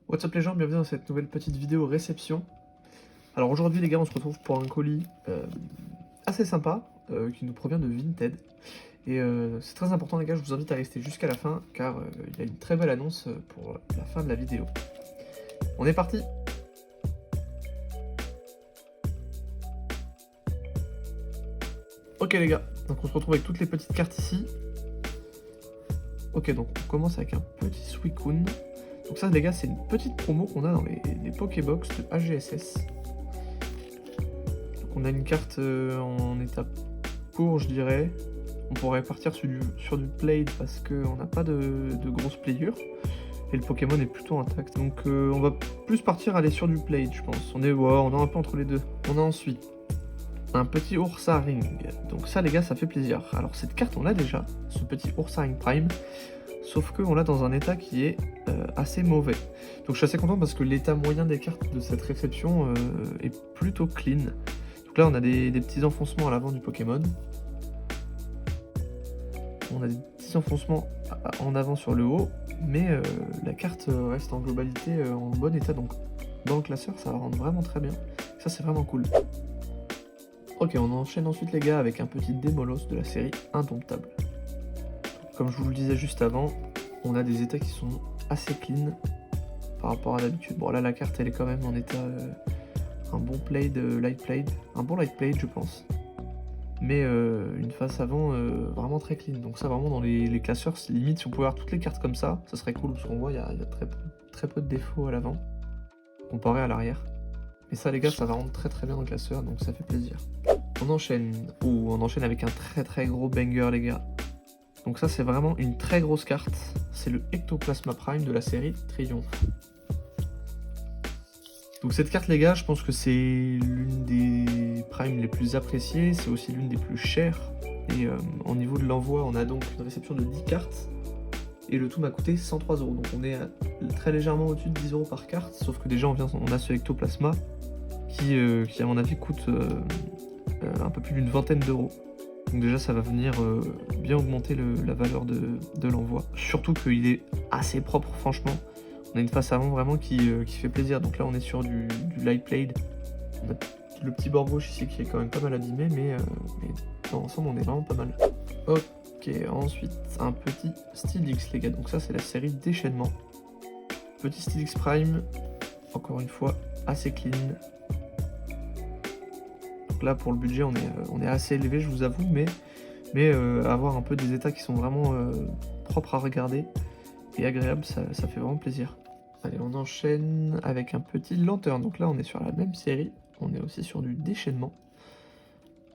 What's up les gens, bienvenue dans cette nouvelle petite vidéo réception. Alors aujourd'hui les gars, on se retrouve pour un colis assez sympa qui nous provient de Vinted. Et c'est très important les gars, je vous invite à rester jusqu'à la fin car il y a une très belle annonce pour la fin de la vidéo. On est parti. Ok les gars, donc on se retrouve avec toutes les petites cartes ici. Ok, donc on commence avec un petit Suicune. Donc ça les gars, c'est une petite promo qu'on a dans les Pokébox de AGSS. Donc on a une carte en état court, je dirais. On pourrait partir sur du Played parce qu'on n'a pas de grosse playure. Et le Pokémon est plutôt intact. Donc on va plus partir aller sur du Played, je pense. On est un peu entre les deux. On a ensuite un petit Ursaring. Donc ça les gars, ça fait plaisir. Alors cette carte, on l'a déjà, ce petit Ursaring Prime. Sauf qu'on l'a dans un état qui est assez mauvais. Donc je suis assez content parce que l'état moyen des cartes de cette réception est plutôt clean. Donc là on a des petits enfoncements à l'avant du Pokémon. On a des petits enfoncements en avant sur le haut. Mais la carte reste en globalité en bon état. Donc dans le classeur ça va rendre vraiment très bien. Ça c'est vraiment cool. Ok, on enchaîne ensuite les gars avec un petit Démolos de la série Indomptable. Comme je vous le disais juste avant, on a des états qui sont assez clean par rapport à d'habitude. Bon là la carte elle est quand même en état un bon played, light played, un bon light played je pense. Mais une face avant vraiment très clean. Donc ça vraiment dans les classeurs, limite si on pouvait avoir toutes les cartes comme ça serait cool parce qu'on voit il y a très peu de défauts à l'avant comparé à l'arrière. Mais ça les gars ça va rendre très bien dans le classeur donc ça fait plaisir. On enchaîne avec un très gros banger les gars. Donc ça c'est vraiment une très grosse carte, c'est le Ectoplasma Prime de la série Triomphe. Donc cette carte les gars, je pense que c'est l'une des primes les plus appréciées, c'est aussi l'une des plus chères. Et au niveau de l'envoi, on a donc une réception de 10 cartes, et le tout m'a coûté 103 €. Donc on est très légèrement au-dessus de 10 € par carte, sauf que déjà on a ce Ectoplasma qui à mon avis coûte un peu plus d'une vingtaine d'euros. Donc déjà ça va venir bien augmenter la valeur de l'envoi. Surtout qu'il est assez propre franchement. On a une face avant vraiment qui fait plaisir. Donc là on est sur du light played. On a le petit bord gauche ici qui est quand même pas mal abîmé mais dans l'ensemble on est vraiment pas mal. Ok, ensuite un petit Steelix les gars. Donc ça c'est la série déchaînement. Petit Steelix Prime, encore une fois assez clean. Là pour le budget on est assez élevé je vous avoue mais avoir un peu des états qui sont vraiment propres à regarder et agréables ça fait vraiment plaisir. Allez on enchaîne avec un petit Lanterne. Donc là on est sur la même série, on est aussi sur du déchaînement.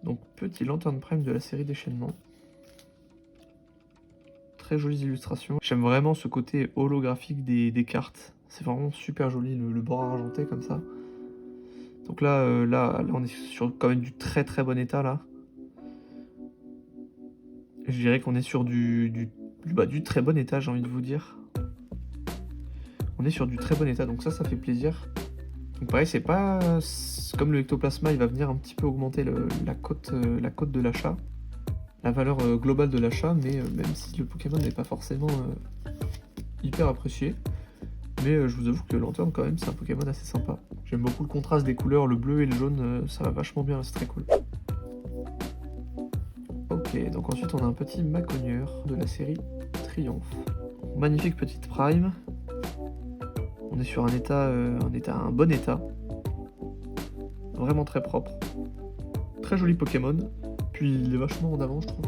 Donc petit Lanterne Prime de la série déchaînement. Très jolies illustrations. J'aime vraiment ce côté holographique des cartes. C'est vraiment super joli le bord argenté comme ça. Donc là on est sur quand même du très bon état là. Je dirais qu'on est sur du très bon état, j'ai envie de vous dire. On est sur du très bon état, donc ça fait plaisir. Donc pareil, c'est pas comme le Ectoplasma, il va venir un petit peu augmenter la cote de l'achat, la valeur globale de l'achat, mais même si le Pokémon n'est pas forcément hyper apprécié. Mais je vous avoue que Lanterne quand même c'est un Pokémon assez sympa. J'aime beaucoup le contraste des couleurs, le bleu et le jaune, ça va vachement bien, c'est très cool. Ok, donc ensuite on a un petit Macogneur de la série Triomphe. Magnifique petite Prime. On est sur un bon état. Vraiment très propre. Très joli Pokémon. Puis il est vachement en avant je trouve.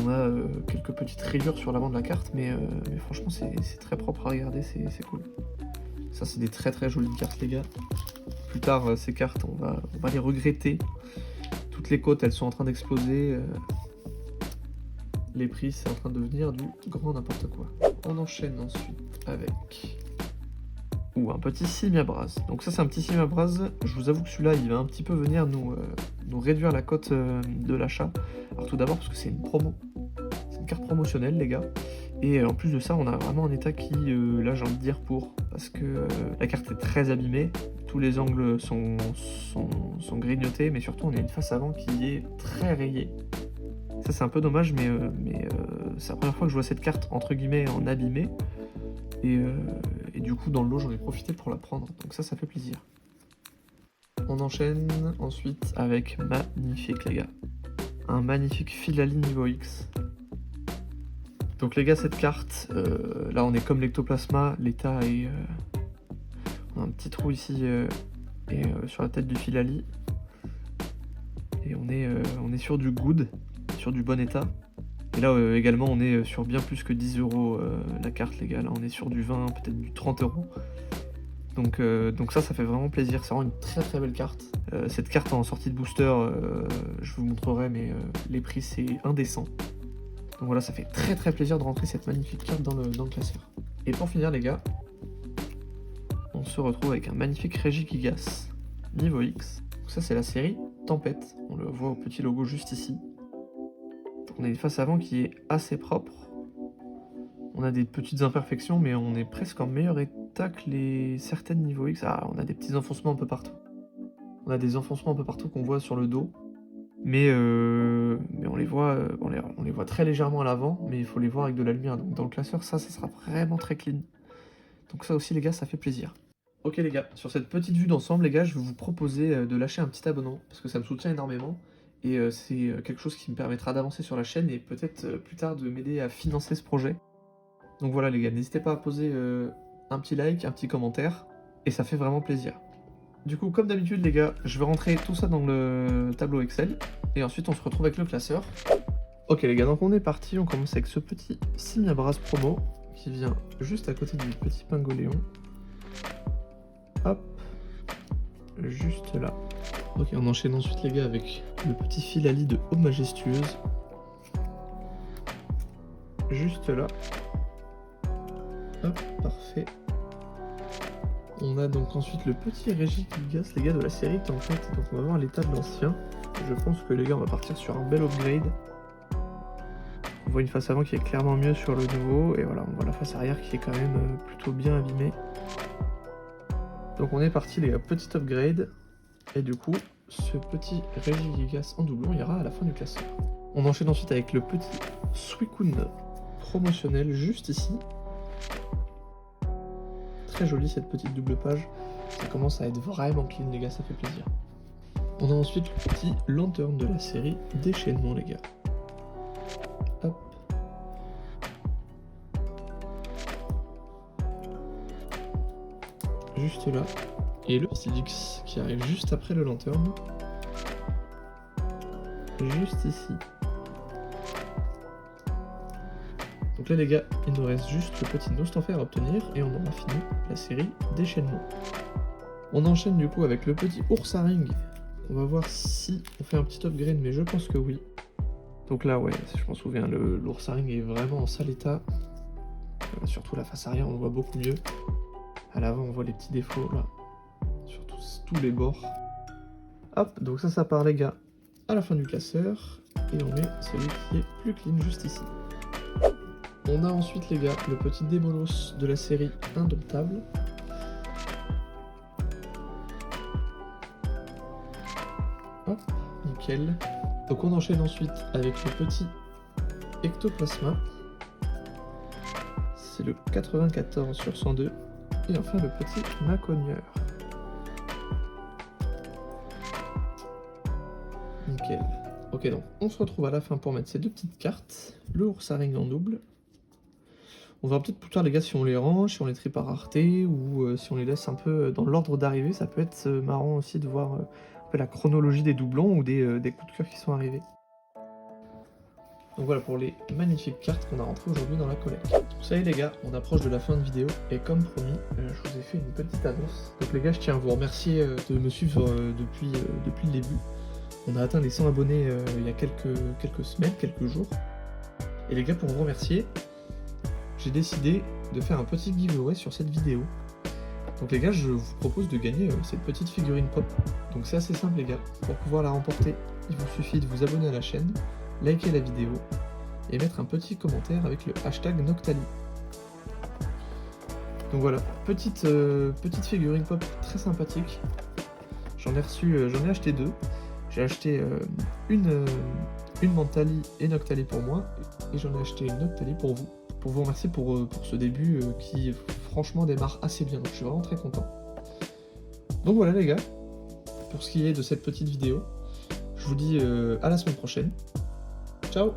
On a quelques petites rayures sur l'avant de la carte, mais franchement c'est très propre à regarder, c'est cool. Ça c'est des très jolies cartes les gars. Plus tard ces cartes on va les regretter. Toutes les côtes elles sont en train d'exploser. Les prix c'est en train de devenir du grand n'importe quoi. On enchaîne ensuite avec un petit Simiabras. Donc ça c'est un petit Simiabras. Je vous avoue que celui-là il va un petit peu venir nous réduire la cote de l'achat. Alors tout d'abord parce que c'est une promo. C'est une carte promotionnelle les gars. Et en plus de ça on a vraiment un état qui là j'ai envie de dire parce que la carte est très abîmée. Tous les angles sont grignotés, mais surtout on a une face avant qui est très rayée. Ça c'est un peu dommage mais c'est la première fois que je vois cette carte entre guillemets en abîmé. Et du coup dans le lot j'en ai profité pour la prendre, donc ça fait plaisir. On enchaîne ensuite avec magnifique les gars, un magnifique Philali niveau X. Donc les gars, cette carte, là on est comme l'ectoplasma, l'état est... on a un petit trou ici sur la tête du Philali. Et on est sur du good, sur du bon état. Et là également on est sur bien plus que 10 € la carte les gars, là on est sur du 20, peut-être du 30 €. Donc ça fait vraiment plaisir, c'est vraiment une très belle carte. Cette carte en sortie de booster, je vous montrerai, mais les prix c'est indécent. Donc voilà, ça fait très plaisir de rentrer cette magnifique carte dans le classeur. Et pour finir les gars, on se retrouve avec un magnifique Regigigas niveau X. Donc ça c'est la série Tempête, on le voit au petit logo juste ici. Donc on a une face avant qui est assez propre. On a des petites imperfections, mais on est presque en meilleur état que les certaines niveau X. Ah, on a des petits enfoncements un peu partout. On a des enfoncements un peu partout qu'on voit sur le dos. Mais on les voit très légèrement à l'avant, mais il faut les voir avec de la lumière. Donc dans le classeur, ça sera vraiment très clean. Donc ça aussi les gars, ça fait plaisir. Ok les gars, sur cette petite vue d'ensemble les gars, je vais vous proposer de lâcher un petit abonnement, parce que ça me soutient énormément. Et c'est quelque chose qui me permettra d'avancer sur la chaîne et peut-être plus tard de m'aider à financer ce projet. Donc voilà les gars, n'hésitez pas à poser un petit like, un petit commentaire, et ça fait vraiment plaisir. Du coup, comme d'habitude les gars, je vais rentrer tout ça dans le tableau Excel, et ensuite on se retrouve avec le classeur. Ok les gars, donc on est parti, on commence avec ce petit Simiabras promo, qui vient juste à côté du petit Pingoléon. Hop, juste là. Ok, on enchaîne ensuite les gars avec le petit Philali de Eau Majestueuse. Juste là. Hop, parfait. On a donc ensuite le petit Regigigas, les gars, de la série Tempête. Donc on va voir l'état de l'ancien. Je pense que les gars, on va partir sur un bel upgrade. On voit une face avant qui est clairement mieux sur le nouveau. Et voilà, on voit la face arrière qui est quand même plutôt bien abîmée. Donc on est parti les gars, petit upgrade. Et du coup, ce petit Regigigas en doublon ira à la fin du classeur. On enchaîne ensuite avec le petit Suicune promotionnel juste ici. Très jolie cette petite double page, ça commence à être vraiment clean les gars, ça fait plaisir. On a ensuite le petit Lanterne de la série Déchaînement les gars. Hop. Juste là. Et le Silix qui arrive juste après le Lanterne. Juste ici. Donc là les gars, il nous reste juste le petit Nostanfer à obtenir et on aura fini la série Déchaînement. On enchaîne du coup avec le petit Ursaring. On va voir si on fait un petit upgrade, mais je pense que oui. Donc là ouais, si je m'en souviens, l'Ursaring est vraiment en sale état. Surtout la face arrière, on le voit beaucoup mieux. À l'avant, on voit les petits défauts là, sur tous les bords. Hop, donc ça part les gars à la fin du classeur. Et on met celui qui est plus clean juste ici. On a ensuite les gars le petit Démolos de la série Indomptable. Hop, nickel. Donc on enchaîne ensuite avec le petit Ectoplasma. C'est le 94 sur 102. Et enfin le petit Macogneur. Nickel. Ok, donc on se retrouve à la fin pour mettre ces deux petites cartes. Le Ursaring en double. On verra peut-être plus tard les gars si on les range, si on les trie par rareté ou si on les laisse un peu dans l'ordre d'arrivée. Ça peut être marrant aussi de voir un peu la chronologie des doublons ou des coups de cœur qui sont arrivés. Donc voilà pour les magnifiques cartes qu'on a rentrées aujourd'hui dans la collecte. Ça y est les gars, on approche de la fin de vidéo et comme promis, je vous ai fait une petite annonce. Donc les gars, je tiens à vous remercier de me suivre depuis le début. On a atteint les 100 abonnés il y a quelques semaines, quelques jours. Et les gars, pour vous remercier, j'ai décidé de faire un petit giveaway sur cette vidéo. Donc les gars, je vous propose de gagner cette petite figurine pop. Donc c'est assez simple les gars, pour pouvoir la remporter, il vous suffit de vous abonner à la chaîne, liker la vidéo et mettre un petit commentaire avec le hashtag Noctali. Donc voilà, petite figurine pop très sympathique. J'en ai acheté deux. J'ai acheté une Mentali et Noctali pour moi et j'en ai acheté une Noctali pour vous remercier pour ce début qui franchement démarre assez bien, donc je suis vraiment très content. Donc voilà les gars, pour ce qui est de cette petite vidéo, je vous dis à la semaine prochaine. Ciao!